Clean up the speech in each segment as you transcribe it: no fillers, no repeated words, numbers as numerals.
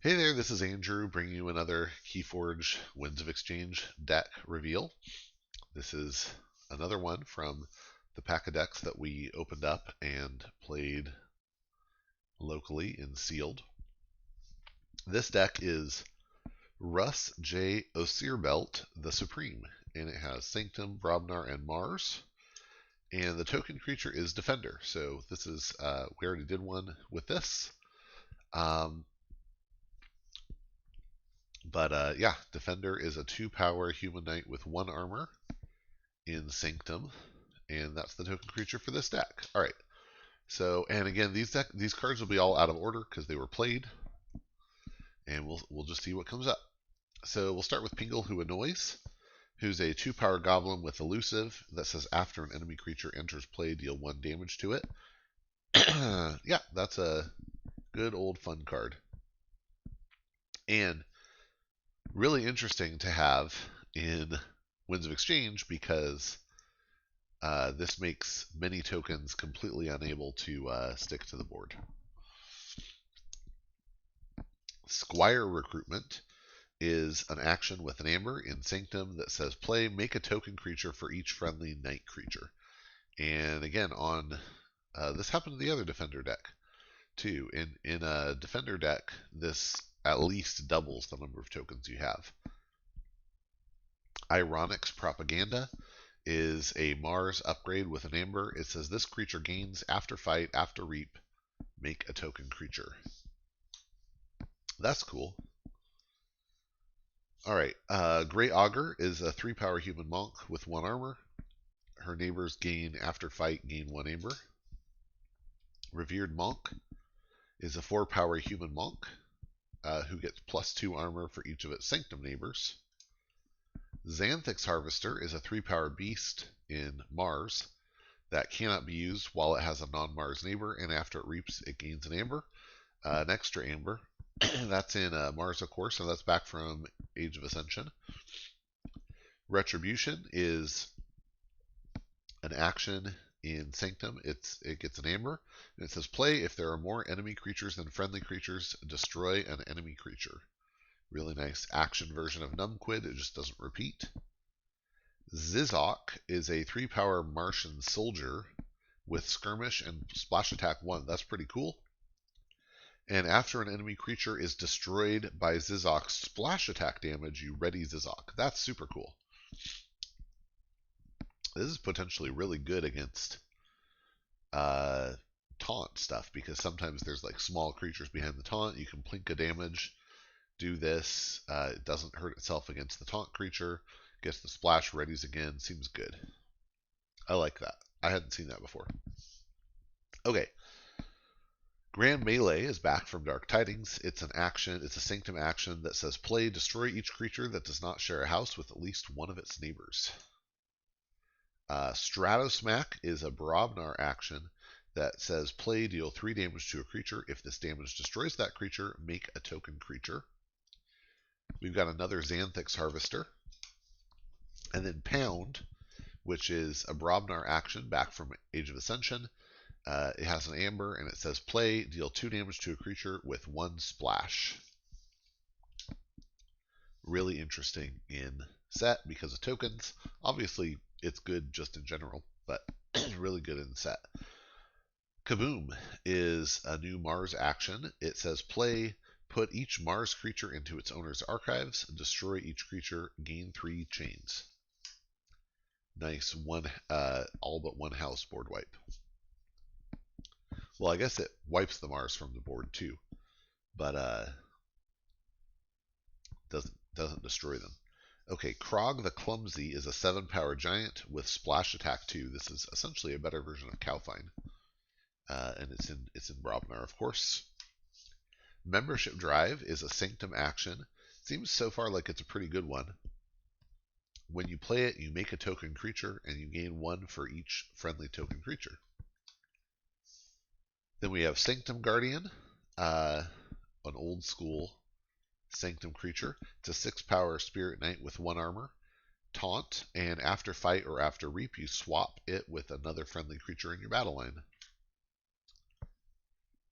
Hey there, this is Andrew bringing you another Keyforge Winds of Exchange deck reveal. This is another one from the pack of decks that we opened up and played locally in Sealed. This deck is Russ J. Osirbelt the Supreme, and it has Sanctum, Brobnar, and Mars. And the token creature is Defender. So this is, we already did one with this. But yeah, Defender is a 2-power human knight with 1 armor in Sanctum, and that's the token creature for this deck. All right. So, and again, these cards will be all out of order because they were played, and we'll just see what comes up. So we'll start with Pingle, who annoys, who's a 2-power goblin with elusive that says after an enemy creature enters play, deal 1 damage to it. Yeah, that's a good old fun card, and really interesting to have in Winds of Exchange because this makes many tokens completely unable to stick to the board. Squire Recruitment is an action with an amber in Sanctum that says play, make a token creature for each friendly knight creature. And again, on this happened to the other Defender deck too. In a Defender deck, this at least doubles the number of tokens you have. Ironic's Propaganda is a Mars upgrade with an amber. It says this creature gains after fight, after reap, make a token creature. That's cool. All right, Grey Augur is a 3-power human monk with 1 armor. Her neighbors gain after fight, gain 1 amber. Revered Monk is a 4-power human monk who gets +2 armor for each of its Sanctum neighbors. Xanthix Harvester is a 3-power beast in Mars that cannot be used while it has a non-Mars neighbor, and after it reaps, it gains an amber, an extra amber. That's in Mars, of course, so that's back from Age of Ascension. Retribution is an action in Sanctum. It gets an amber, and it says play if there are more enemy creatures than friendly creatures, destroy an enemy creature. Really nice action version of Numquid. It just doesn't repeat. Zizok is a 3-power Martian soldier with skirmish and splash attack 1. That's pretty cool. And after an enemy creature is destroyed by Zizok's splash attack damage, you ready Zizok. That's super cool. This is potentially really good against taunt stuff because sometimes there's like small creatures behind the taunt. You can plink a damage, do this. It doesn't hurt itself against the taunt creature. Gets the splash, readies again. Seems good. I like that. I hadn't seen that before. Okay. Grand Melee is back from Dark Tidings. It's an action. It's a Sanctum action that says play, destroy each creature that does not share a house with at least one of its neighbors. Stratosmack is a Brobnar action that says play, deal 3 damage to a creature. If this damage destroys that creature, make a token creature. We've got another Xanthix Harvester. And then Pound, which is a Brobnar action back from Age of Ascension. It has an amber, and it says play, deal 2 damage to a creature with 1 splash. Really interesting in set because of tokens. Obviously, it's good just in general, but really good in set. Kaboom is a new Mars action. It says play, put each Mars creature into its owner's archives, destroy each creature, gain 3 chains. Nice all but 1 house board wipe. Well, I guess it wipes the Mars from the board too, but doesn't destroy them. Okay, Krog the Clumsy is a 7-power giant with splash attack 2. This is essentially a better version of Cowfine, and it's in Brobnar, of course. Membership Drive is a Sanctum action. Seems so far like it's a pretty good one. When you play it, you make a token creature, and you gain 1 for each friendly token creature. Then we have Sanctum Guardian, an old school Sanctum creature. It's a 6-power Spirit Knight with 1 armor, taunt, and after fight or after reap, you swap it with another friendly creature in your battle line.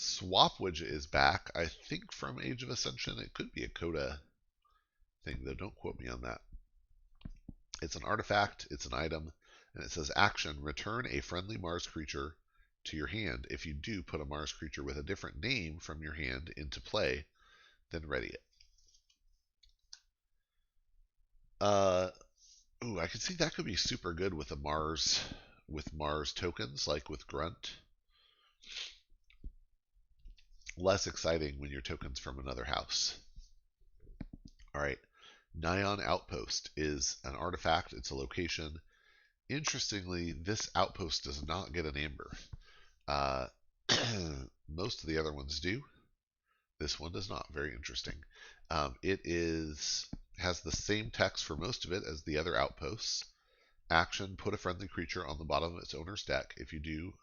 Swapwidget is back, I think from Age of Ascension. It could be a Coda thing, though. Don't quote me on that. It's an artifact, it's an item, and it says action, return a friendly Mars creature to your hand. If you do, put a Mars creature with a different name from your hand into play, then ready it. Ooh, I could see that could be super good with Mars tokens, like with Grunt. Less exciting when your tokens from another house. All right. Nyan Outpost is an artifact. It's a location. Interestingly, this outpost does not get an amber. Uh, most of the other ones do. This one does not. Very interesting. Has the same text for most of it as the other outposts. Action, put a friendly creature on the bottom of its owner's deck. If you do,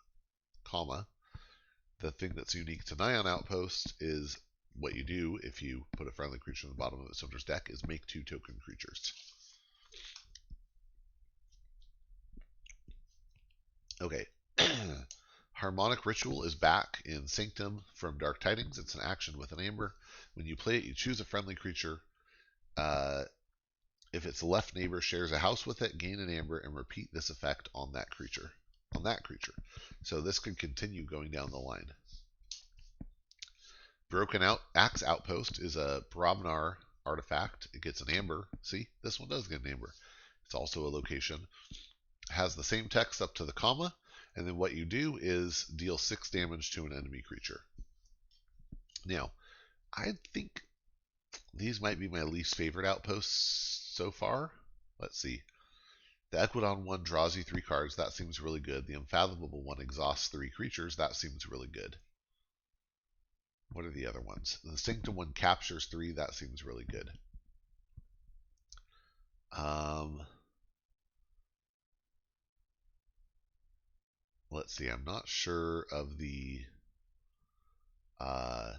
comma. The thing that's unique to Nyan Outpost is what you do if you put a friendly creature on the bottom of its owner's deck is make 2 token creatures. Okay. Harmonic Ritual is back in Sanctum from Dark Tidings. It's an action with an amber. When you play it, you choose a friendly creature. If its left neighbor shares a house with it, gain an amber and repeat this effect on that creature. So this could continue going down the line. Broken Out Axe Outpost is a Brobnar artifact. It gets an amber. See, this one does get an amber. It's also a location. Has the same text up to the comma, and then what you do is deal 6 damage to an enemy creature. Now, I think these might be my least favorite outposts so far. Let's see. The Equidon one draws you 3 cards. That seems really good. The Unfathomable one exhausts 3 creatures. That seems really good. What are the other ones? The Sanctum one captures 3. That seems really good. Let's see. I'm not sure of the I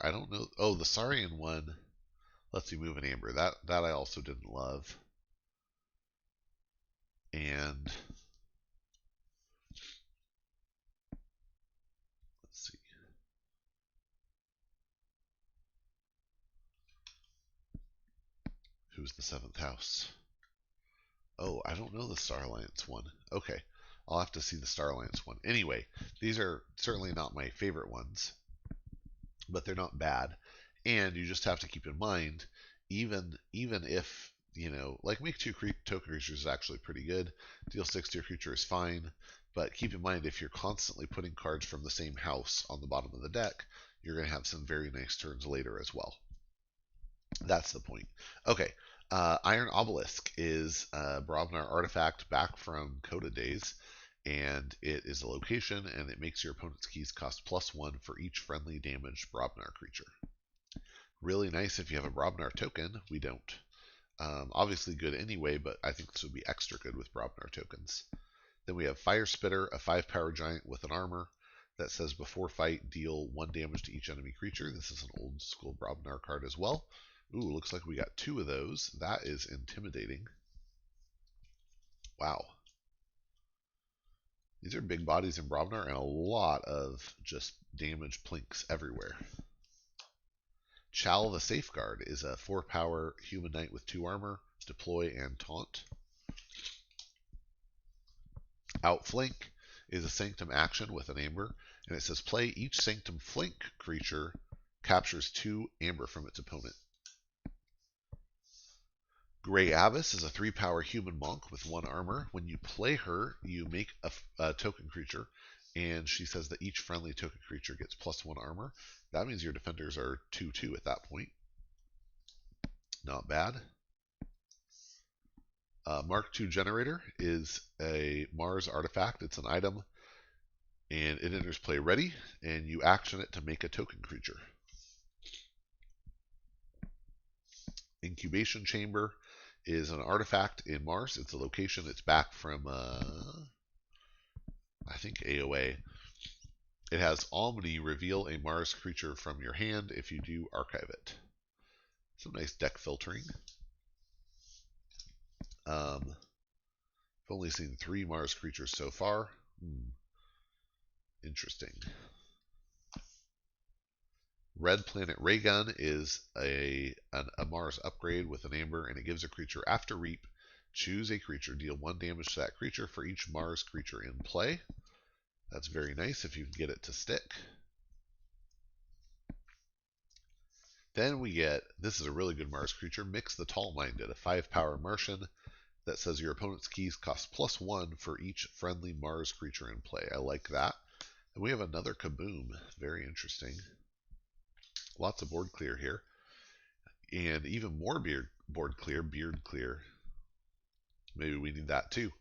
don't know. Oh, the Saurian one lets you move an amber. That I also didn't love. And let's see. Who's the 7th house? Oh, I don't know the Star Alliance one. Okay. I'll have to see the Star Alliance one. Anyway, these are certainly not my favorite ones, but they're not bad. And you just have to keep in mind, even if, like make 2 token creatures is actually pretty good. Deal 6 to your creature is fine. But keep in mind, if you're constantly putting cards from the same house on the bottom of the deck, you're going to have some very nice turns later as well. That's the point. Okay. Iron Obelisk is a Brobnar artifact back from Coda days, and it is a location, and it makes your opponent's keys cost +1 for each friendly damaged Brobnar creature. Really nice if you have a Brobnar token. We don't. Obviously good anyway, but I think this would be extra good with Brobnar tokens. Then we have Fire Spitter, a 5-power giant with an armor that says before fight, deal 1 damage to each enemy creature. This is an old school Brobnar card as well. Ooh, looks like we got 2 of those. That is intimidating. Wow. These are big bodies in Brobnar and a lot of just damage plinks everywhere. Chal the Safeguard is a 4-power human knight with 2 armor, deploy and taunt. Outflank is a Sanctum action with an amber, and it says play each Sanctum flank creature captures 2 amber from its opponent. Grey Abbess is a 3-power human monk with 1 armor. When you play her, you make a token creature, and she says that each friendly token creature gets +1 armor. That means your defenders are 2/2 at that point. Not bad. Mark II Generator is a Mars artifact. It's an item, and it enters play ready, and you action it to make a token creature. Incubation Chamber is an artifact in Mars. It's a location. It's back from, I think, AOA. It has Omni, reveal a Mars creature from your hand. If you do, archive it. Some nice deck filtering. I've only seen 3 Mars creatures so far. Interesting. Red Planet Ray Gun is a Mars upgrade with an amber, and it gives a creature after Reap. Choose a creature, deal 1 damage to that creature for each Mars creature in play. That's very nice if you can get it to stick. Then we get, this is a really good Mars creature, Mix the Tall Minded, a 5-power Martian that says your opponent's keys cost +1 for each friendly Mars creature in play. I like that. And we have another Kaboom. Very interesting. Lots of board clear here. And even more board clear, beard clear. Maybe we need that too.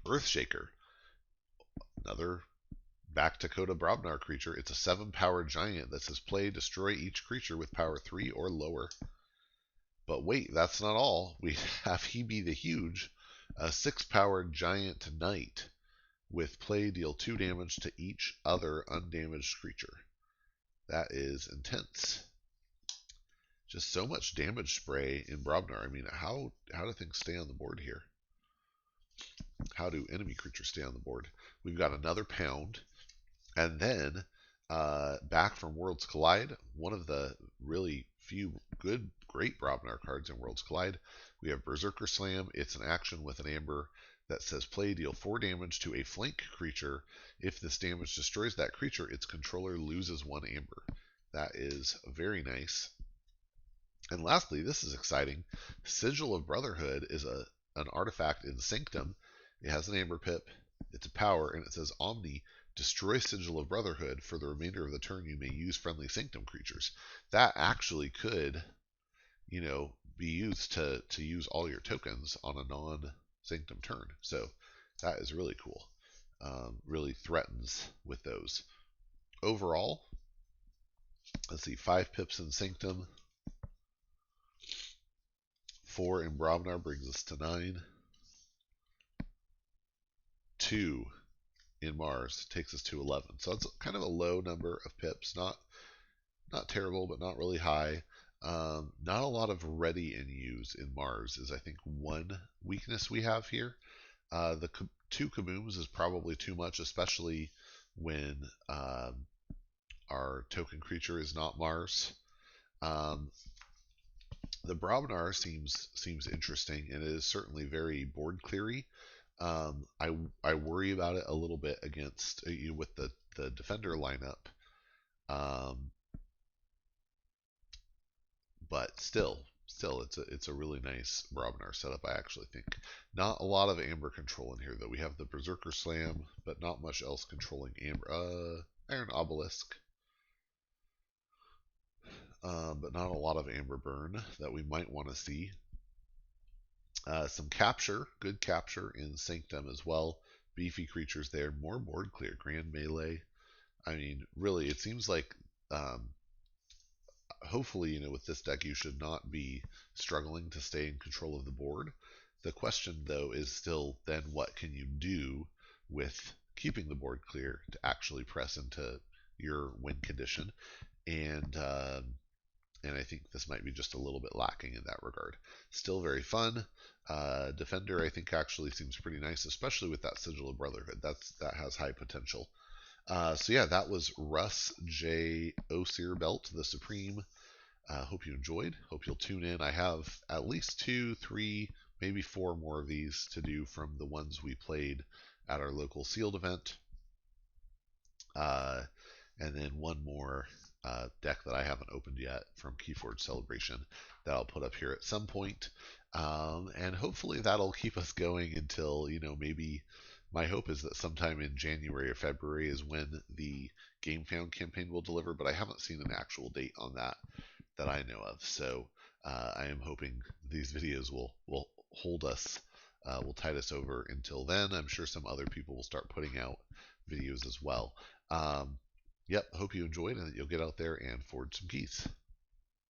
Earthshaker. Another back to Coda Brobnar creature. It's a 7-power giant that says play, destroy each creature with power 3 or lower. But wait, that's not all. We have Hebe the Huge, a 6-power giant knight with play, deal 2 damage to each other undamaged creature. That is intense. Just so much damage spray in Brobnar. I mean, how do things stay on the board here? How do enemy creatures stay on the board? We've got another Pound. And then, back from Worlds Collide, one of the really few great Brobnar cards in Worlds Collide, we have Berserker Slam. It's an action with an amber that says play, deal 4 damage to a flank creature. If this damage destroys that creature, its controller loses 1 amber. That is very nice. And lastly, this is exciting. Sigil of Brotherhood is an artifact in Sanctum. It has an amber pip, it's a power, and it says Omni, destroy Sigil of Brotherhood. For the remainder of the turn, you may use friendly Sanctum creatures. That actually could, be used to use all your tokens on a non-Sanctum turn. So that is really cool. Really threatens with those. Overall, let's see, 5 pips in Sanctum, 4 in Brobnar brings us to 9. 2 in Mars takes us to 11. So it's kind of a low number of pips. Not terrible, but not really high. Not a lot of ready and use in Mars is, I think, one weakness we have here. The 2 Kabooms is probably too much, especially when our token creature is not Mars. The Brobnar seems interesting, and it is certainly very board cleary. I worry about it a little bit against with the defender lineup, but still it's a really nice Brobnar setup. I actually think not a lot of amber control in here though. We have the Berserker Slam, but not much else controlling amber. Iron Obelisk, but not a lot of amber burn that we might want to see. Some capture, good capture in Sanctum as well. Beefy creatures there, more board clear, Grand Melee. I mean, really, it seems like hopefully, with this deck, you should not be struggling to stay in control of the board. The question, though, is still then what can you do with keeping the board clear to actually press into your win condition? And I think this might be just a little bit lacking in that regard. Still very fun. Defender, I think, actually seems pretty nice, especially with that Sigil of Brotherhood. That has high potential. So yeah, that was Russ J. Osirbelt, the Supreme. Hope you enjoyed. Hope you'll tune in. I have at least 2, 3, maybe 4 more of these to do from the ones we played at our local sealed event. And then one more deck that I haven't opened yet from Keyforge Celebration that I'll put up here at some point. And hopefully that'll keep us going until, maybe my hope is that sometime in January or February is when the Game Found campaign will deliver, but I haven't seen an actual date on that I know of. So I am hoping these videos will hold us, will tide us over until then. I'm sure some other people will start putting out videos as well. Yep, hope you enjoyed and that you'll get out there and forge some keys.